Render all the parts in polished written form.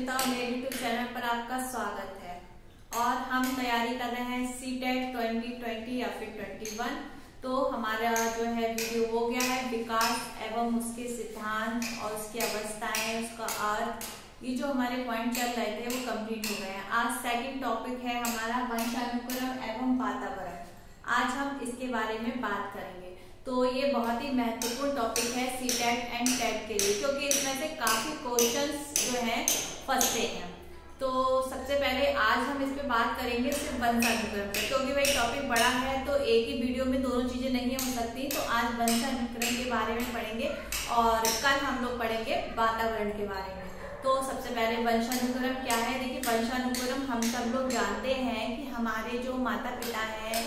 सुनीता और मेरे YouTube channel पर आपका स्वागत है। और हम तैयारी कर रहे हैं सीटेट 2020 या फिर 21। तो हमारा जो है वीडियो हो गया है विकास एवं उसके सिद्धांत और उसकी अवस्थाएं, उसका अर्थ, ये जो हमारे पॉइंट चल रहे थे वो कंप्लीट हो गए हैं। आज सेकंड टॉपिक है हमारा वंशानुक्रम एवं वातावरण। आज हम इसके बारे में बात करेंगे। तो ये बहुत ही महत्वपूर्ण टॉपिक है सीटेट एंड टेट के लिए, क्योंकि इसमें से काफी क्वेश्चंस जो हैं फंसते हैं। तो सबसे पहले आज हम इस पे बात करेंगे सिर्फ वंशानुक्रम पे, क्योंकि भाई टॉपिक बड़ा है तो एक ही वीडियो में दोनों चीजें नहीं हो सकती। तो आज वंशानुक्रम के बारे में पढ़ेंगे और कल हम लोग पढ़ेंगे वातावरण के बारे में। तो सबसे पहले वंशानुक्रम क्या है। देखिए, वंशानुक्रम हम सब लोग जानते हैं कि हमारे जो माता पिता हैं,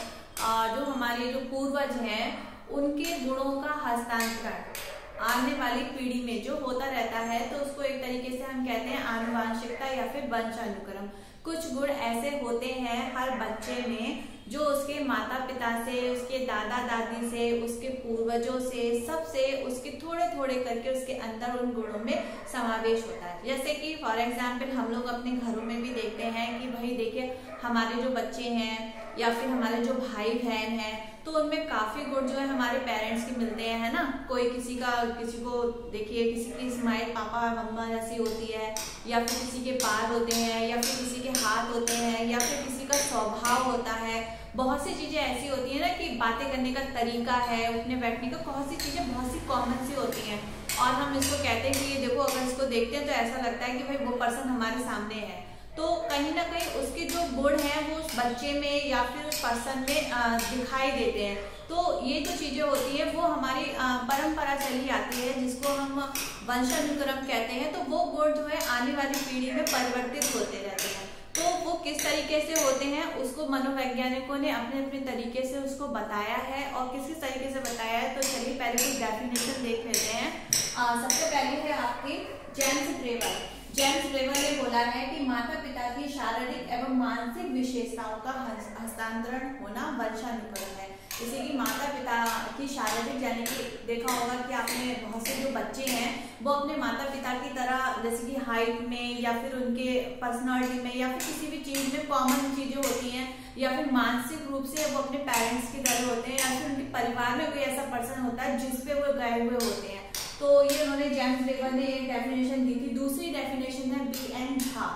जो हमारे जो पूर्वज हैं, उनके गुणों का हस्तांतरण आने वाली पीढ़ी में जो होता रहता है, तो उसको एक तरीके से हम कहते हैं आनुवांशिकता या फिर वंशानुक्रम। कुछ गुण ऐसे होते हैं हर बच्चे में जो उसके माता पिता से, उसके दादा दादी से, उसके पूर्वजों से, सबसे उसके थोड़े थोड़े करके उसके अंदर उन गुणों में समावेश होता है। जैसे कि फॉर एग्जाम्पल हम लोग अपने घरों में भी देखते हैं कि भाई देखिए, हमारे जो बच्चे हैं या फिर हमारे जो भाई बहन हैं, तो उनमें काफी गुण जो है हमारे पेरेंट्स के मिलते हैं, है ना। कोई किसी को देखिए, किसी की स्माइल पापा मम्मा जैसी होती है, या फिर किसी के बाल होते हैं, या फिर किसी के हाथ होते हैं, या फिर किसी का स्वभाव होता है। बहुत सी चीजें ऐसी होती है ना कि बातें करने का तरीका है, उठने बैठने का, बहुत सी चीजें बहुत सी कॉमन सी होती हैं। और हम इसको कहते हैं कि ये देखो, अगर इसको देखते हैं तो ऐसा लगता है कि भाई वो पर्सन हमारे सामने है। तो कहीं ना कहीं उसके जो गुण हैं वो उस बच्चे में या फिर उस पर्सन में दिखाई देते हैं। तो ये जो चीजें होती है वो हमारी परंपरा चली आती है, जिसको हम वंशानुक्रम कहते हैं। तो वो गुण जो है आने वाली पीढ़ी में परिवर्तित होते रहते हैं। तो वो किस तरीके से होते हैं उसको मनोवैज्ञानिकों ने अपने अपने तरीके से उसको बताया है। और किस तरीके से बताया है, तो चलिए पहले कुछ डेफिनेशन देख लेते हैं। सबसे पहले है आपकी जेम्स ट्रेवर। जेम्स ट्रेवर ने बोला है कि माता पिता की शारीरिक एवं मानसिक विशेषताओं का हस्तांतरण होना वंशानुक्रम है। जैसे कि माता पिता की शारीरिक, यानी कि देखा होगा कि आपने बहुत से जो बच्चे हैं वो अपने माता पिता की तरह, जैसे कि हाइट में या फिर उनके पर्सनालिटी में या फिर किसी भी चीज में कॉमन चीजें होती हैं, या फिर मानसिक रूप से वो अपने पेरेंट्स की तरह होते हैं, या फिर उनके परिवार में कोई ऐसा पर्सन होता है जिसपे वो गए हुए होते हैं। तो ये उन्होंने जेम्स ट्रेवर ने एक डेफिनेशन दी थी। दूसरी डेफिनेशन है बी.एन. झा।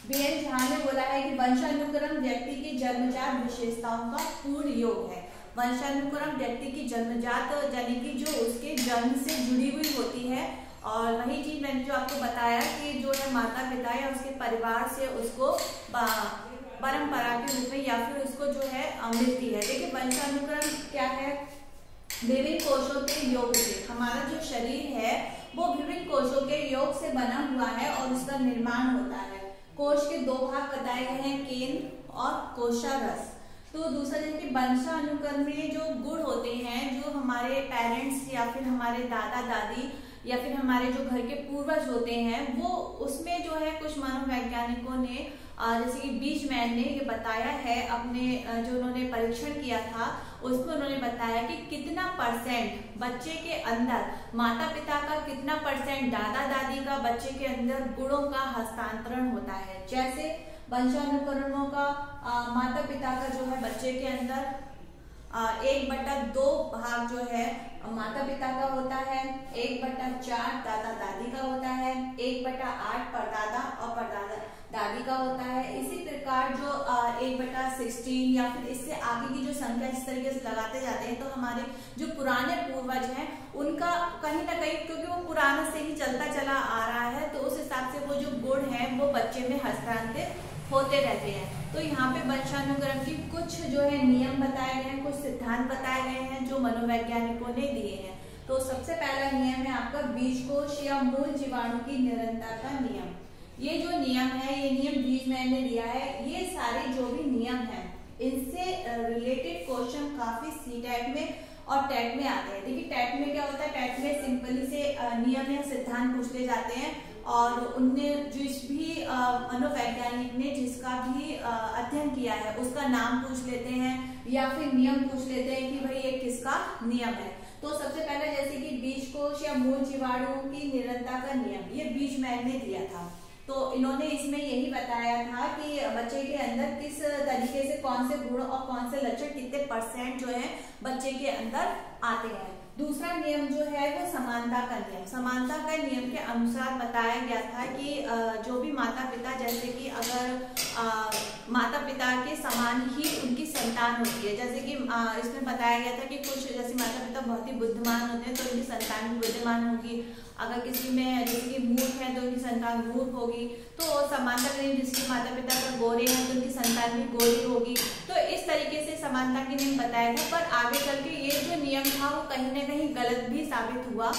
बी.एन. झा ने बोला है कि वंशानुक्रम व्यक्ति की जन्मजात विशेषताओं का पूर्ण योग है। वंशानुक्रम व्यक्ति की जन्मजात, यानी कि जो उसके जन्म से जुड़ी हुई होती है। और वही चीज मैंने जो आपको बताया कि जो है माता पिता या उसके परिवार से उसको परंपरा के रूप में या फिर उसको जो है मिलती है। देखिए, वंशानुक्रम क्या है, विभिन्न कोषों के योग से। हमारा जो शरीर है वो विभिन्न कोषों के योग से बना हुआ है और उसका निर्माण होता है। कोष के दो भाग बताए गए हैं, केंद्र और कोशारस। तो दूसरा, जैसे वंशानुक्रम में जो गुण होते हैं, जो हमारे पेरेंट्स या फिर हमारे दादा दादी या फिर हमारे जो घर के पूर्वज होते हैं, वो उसमें जो है कुछ मनोवैज्ञानिकों ने, जैसे कि बीजमैन ने ये बताया है अपने जो उन्होंने परीक्षण किया था, उसमें उन्होंने बताया कि कितना परसेंट बच्चे के अंदर माता पिता का, कितना परसेंट दादा दादी का बच्चे के अंदर गुणों का हस्तांतरण होता है। जैसे वंशानुक्रमों का माता पिता का जो है बच्चे के अंदर 1/2 भाग जो है माता पिता का होता है, 1/4 दादा दादी का होता है, 1/8 परदादा और परदादा दादी का होता है। इसी प्रकार जो 1/16 या फिर इससे आगे की जो संख्या इस तरीके से लगाते जाते हैं, तो हमारे जो पुराने पूर्वज हैं उनका कहीं ना कहीं, क्योंकि वो पुराने से ही चलता चला आ रहा है, तो उस हिसाब से वो जो गुण है वो बच्चे में हस्तांतरित होते रहते हैं। तो यहाँ पे वंशानुक्रम की कुछ जो है नियम बताए गए हैं, कुछ सिद्धांत बताए गए हैं जो मनोवैज्ञानिकों ने दिए हैं। तो सबसे पहला नियम है आपका बीजकोष या मूल जीवाणु की निरंतरता का नियम। ये जो नियम है, ये नियम बीजमैन ने दिया है। ये सारे जो भी नियम है, इनसे रिलेटेड क्वेश्चन काफी सीटेट में और टेट में आते हैं। देखिए, टेट में क्या होता है, टेट में सिंपली से नियम या सिद्धांत पूछ ले जाते हैं, और उनने जिस भी मनोवैज्ञानिक ने जिसका भी अध्ययन किया है उसका नाम पूछ लेते हैं, या फिर नियम पूछ लेते हैं कि भाई ये किसका नियम है। तो सबसे पहले जैसे कि बीजकोष या मूल जीवाणु की निरंतरता का नियम, ये बीजमैन ने दिया था। तो इन्होंने इसमें यही बताया था कि बच्चे के अंदर किस तरीके से कौन से गुण और कौन से लक्षण कितने % जो है बच्चे के अंदर आते हैं। दूसरा नियम जो है वो समानता का नियम। समानता का नियम के अनुसार बताया गया था कि जो भी माता पिता, जैसे कि अगर माता पिता के समान ही उनकी संतान होती है, जैसे कि इसमें बताया गया था कि कुछ जैसे माता पिता बहुत ही बुद्धिमान होते हैं तो उनकी संतान भी बुद्धिमान होगी, अगर किसी में जैसे कि मूर्ख है तो उनकी संतान मूर्ख होगी। तो समानता का नियम, जिसके माता पिता का गोरे हैं तो उनकी संतान भी गोरी होगी। तो इस तरीके से समानता के नियम बताया था, पर आगे चल के ये जो नियम था वो कहीं न कहीं गलत भी साबित हुआ,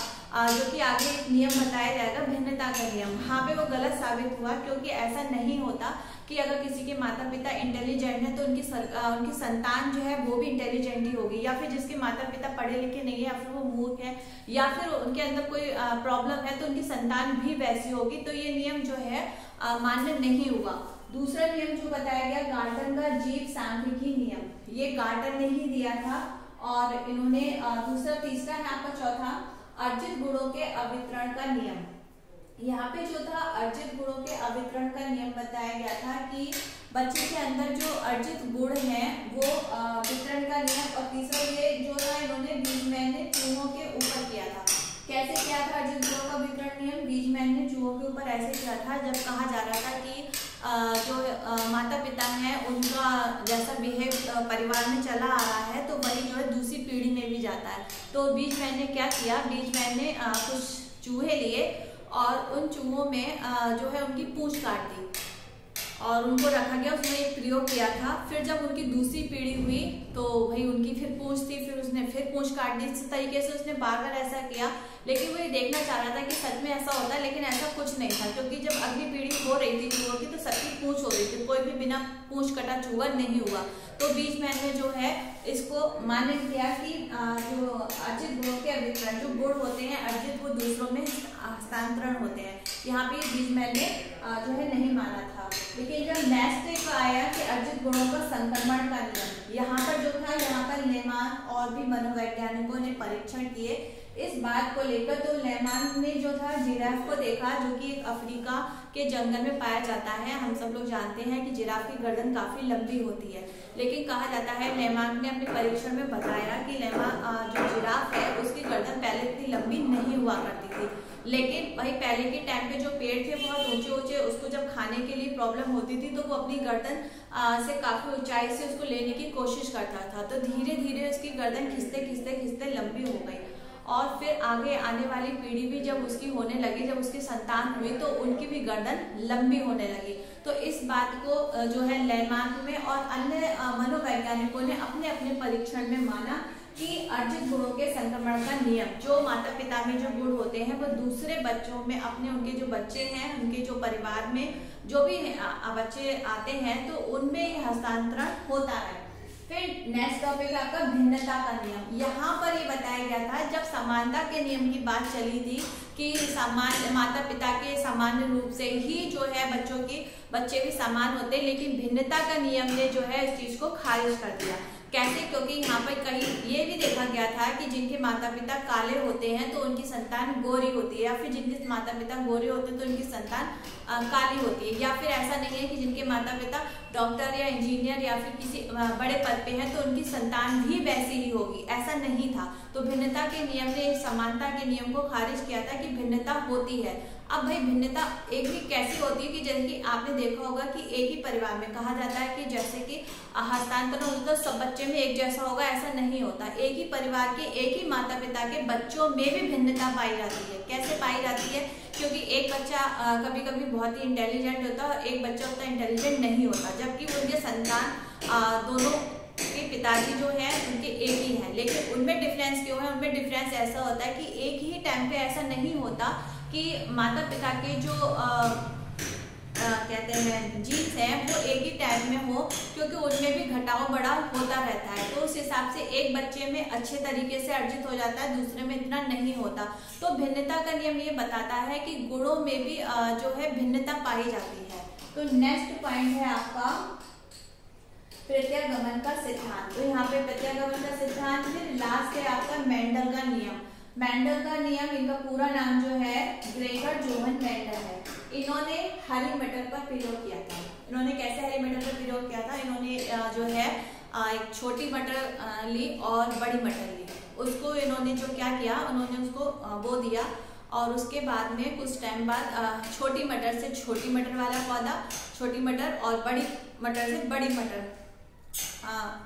जो कि आगे एक नियम बताया जाएगा भिन्नता का नियम। यहाँ पे वो गलत साबित हुआ, क्योंकि ऐसा नहीं होता कि अगर किसी के माता पिता इंटेलिजेंट है तो उनकी संतान जो है वो भी इंटेलिजेंट ही होगी, या फिर जिसके माता पिता पढ़े लिखे नहीं है या फिर वो मूर्ख है या फिर उनके अंदर कोई प्रॉब्लम है तो उनकी संतान भी वैसी होगी। तो ये नियम जो है मान्य नहीं हुआ। दूसरा नियम जो बताया गया गार्टन का जीव सांख्यिकी नियम, ये गार्टन ने ही दिया था। और इन्होंने तीसरा है आपका चौथा अर्जित गुणों के अवितरण का नियम। यहाँ पे जो था अर्जित गुणों के अवितरण का नियम बताया गया था कि बच्चे के अंदर जो अर्जित गुण है वो वितरण का नियम। और तीसरा ये जो था इन्होंने बीजमैन ने चूहों के ऊपर किया था। कैसे किया था अर्जित गुणों का वितरण नियम? बीजमैन ने चूहों के ऊपर ऐसे किया था, जब कहा जा रहा था कि जो माता पिता हैं उनका जैसा बिहेव परिवार में चला आ रहा है तो वही जो है दूसरी पीढ़ी में भी जाता है। तो बीजमैन ने क्या किया, बीजमैन ने कुछ चूहे लिए और उन चूहों में जो है उनकी पूंछ काट दी और उनको रखा गया, उसने एक प्रयोग किया था। फिर जब उनकी दूसरी पीढ़ी हुई तो भाई उनकी फिर पूंछ थी, फिर उसने फिर पूंछ काट दी। इस तरीके से उसने बार बार ऐसा किया, लेकिन वो ये देखना चाह रहा था कि सच में ऐसा होता है, लेकिन ऐसा कुछ नहीं था, क्योंकि जब अगली पीढ़ी हो रही थी चूहों की तो सबकी पूंछ हो रही थी, कोई भी बिना पूंछ कटा चूहा नहीं हुआ। तो बीजमैन ने जो है इसको मान्य किया कि जो अर्जित गुणों के अभिप्राय जो गुण होते हैं अर्जित वो दूसरों में हस्तांतरण होते हैं, यहाँ पे बीजमैन ने जो है नहीं माना था। लेकिन जब नेक्स्ट एक आया कि अर्जित गुणों का संक्रमण का नियम, यहाँ पर जो था यहाँ पर लेमान और भी मनोवैज्ञानिकों ने परीक्षण किए इस बात को लेकर। तो लेमान ने जो था जिराफ को देखा, जो कि एक अफ्रीका के जंगल में पाया जाता है। हम सब लोग जानते हैं कि जिराफ की गर्दन काफी लंबी होती है, लेकिन कहा जाता है लेमान ने अपने परीक्षण में बताया कि जो जिराफ है उसकी गर्दन पहले इतनी लंबी नहीं हुआ करती थी, लेकिन वही पहले के टाइम पे जो पेड़ थे बहुत ऊंचे ऊंचे, उसको जब खाने के लिए प्रॉब्लम होती थी तो वो अपनी गर्दन से काफी ऊंचाई से उसको लेने की कोशिश करता था। तो धीरे धीरे उसकी गर्दन खिंचते खिंचते खिंचते लंबी हो गई और फिर आगे आने वाली पीढ़ी भी जब उसकी होने लगी, जब उसकी संतान हुई तो उनकी भी गर्दन लंबी होने लगी। तो इस बात को जो है लेमान में और अन्य मनोवैज्ञानिकों ने अपने अपने परीक्षण में माना कि अर्जित गुणों के संक्रमण का नियम, जो माता पिता में जो गुण होते हैं वो दूसरे बच्चों में, अपने उनके जो बच्चे हैं उनके जो परिवार में जो भी बच्चे आते हैं तो उनमें हस्तांतरण होता है। फिर नेक्स्ट टॉपिक है आपका भिन्नता का नियम। यहाँ पर ये बताया गया था जब समानता के नियम की बात चली थी कि माता पिता के सामान्य रूप से ही जो है बच्चे भी समान होते हैं, लेकिन भिन्नता का नियम ने जो है इस चीज को खारिज कर दिया। कैसे? क्योंकि यहाँ पर कहीं ये भी देखा गया था कि जिनके माता पिता काले होते हैं तो उनकी संतान गोरी होती है, या फिर जिनके माता पिता गोरे होते हैं तो उनकी संतान काली होती है, या फिर ऐसा नहीं है कि जिनके माता पिता डॉक्टर या इंजीनियर या फिर किसी बड़े पद पे हैं तो उनकी संतान भी वैसी ही होगी, ऐसा नहीं था। तो भिन्नता के नियम ने समानता के नियम को खारिज किया था कि भिन्नता होती है। अब भाई भिन्नता एक भी कैसी होती है कि जैसे कि आपने देखा होगा कि एक ही परिवार में कहा जाता है कि जैसे कि हस्तांतरण होता है सब बच्चे में एक जैसा होगा, ऐसा नहीं होता। एक ही परिवार के एक ही माता पिता के बच्चों में भी भिन्नता पाई जाती है। कैसे पाई जाती है? क्योंकि एक बच्चा कभी कभी बहुत ही इंटेलिजेंट होता है और एक बच्चा उतना इंटेलिजेंट नहीं होता, जबकि उनके संतान दोनों के पिताजी जो है उनके एक ही है, लेकिन उनमें डिफरेंस क्यों है? उनमें डिफरेंस ऐसा होता है कि एक ही टाइम पे ऐसा नहीं होता कि माता पिता के जो कहते हैं जीन्स हैं वो एक ही टाइप में हो, क्योंकि उनमें भी घटाव बढ़ाव होता रहता है। तो उस हिसाब से एक बच्चे में अच्छे तरीके से अर्जित हो जाता है, दूसरे में इतना नहीं होता। तो भिन्नता का नियम ये बताता है कि गुणों में भी जो है भिन्नता पाई जाती है। तो नेक्स्ट पॉइंट है आपका प्रत्यागमन का सिद्धांत। तो यहाँ पे प्रत्यागमन का सिद्धांत, फिर लास्ट है आपका मेंडल का नियम। मेंडल का नियम, इनका पूरा नाम जो है ग्रेगर जोहन मेंडल है। इन्होंने हरी मटर का प्रयोग किया था। इन्होंने कैसे हरी मटर का प्रयोग किया था? इन्होंने जो है एक छोटी मटर ली और बड़ी मटर ली, उसको इन्होंने जो क्या किया, उन्होंने उसको बो दिया और उसके बाद में कुछ टाइम बाद छोटी मटर से छोटी मटर वाला पौधा, छोटी मटर और बड़ी मटर से बड़ी मटर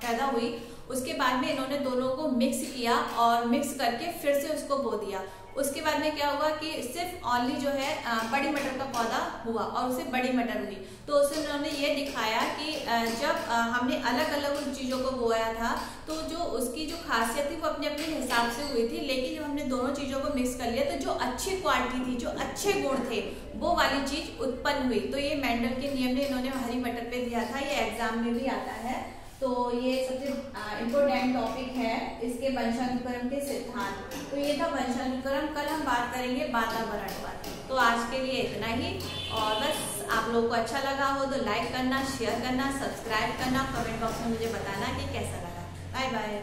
पैदा हुई। उसके बाद में इन्होंने दोनों को मिक्स किया और मिक्स करके फिर से उसको बो दिया। उसके बाद में क्या हुआ कि सिर्फ ओनली जो है बड़ी मटर का पौधा हुआ और उसे बड़ी मटर हुई। तो उससे उन्होंने ये दिखाया कि जब हमने अलग अलग उन चीज़ों को बोया था तो जो उसकी जो खासियत थी वो अपने अपने हिसाब से हुई थी, लेकिन जब हमने दोनों चीज़ों को मिक्स कर लिया तो जो अच्छी क्वालिटी थी, जो अच्छे गुण थे, वो वाली चीज़ उत्पन्न हुई। तो ये मेंडल के नियम ने इन्होंने हरी मटर पे दिया था, ये एग्जाम में भी आता है। तो ये सबसे इम्पोर्टेंट टॉपिक है इसके वंशानुक्रम के सिद्धांत। तो ये था वंशानुक्रम। कल हम बात करेंगे वातावरण पर। तो आज के लिए इतना ही, और बस आप लोगों को अच्छा लगा हो तो लाइक करना, शेयर करना, सब्सक्राइब करना, कमेंट बॉक्स में मुझे बताना कि कैसा लगा। Bye bye.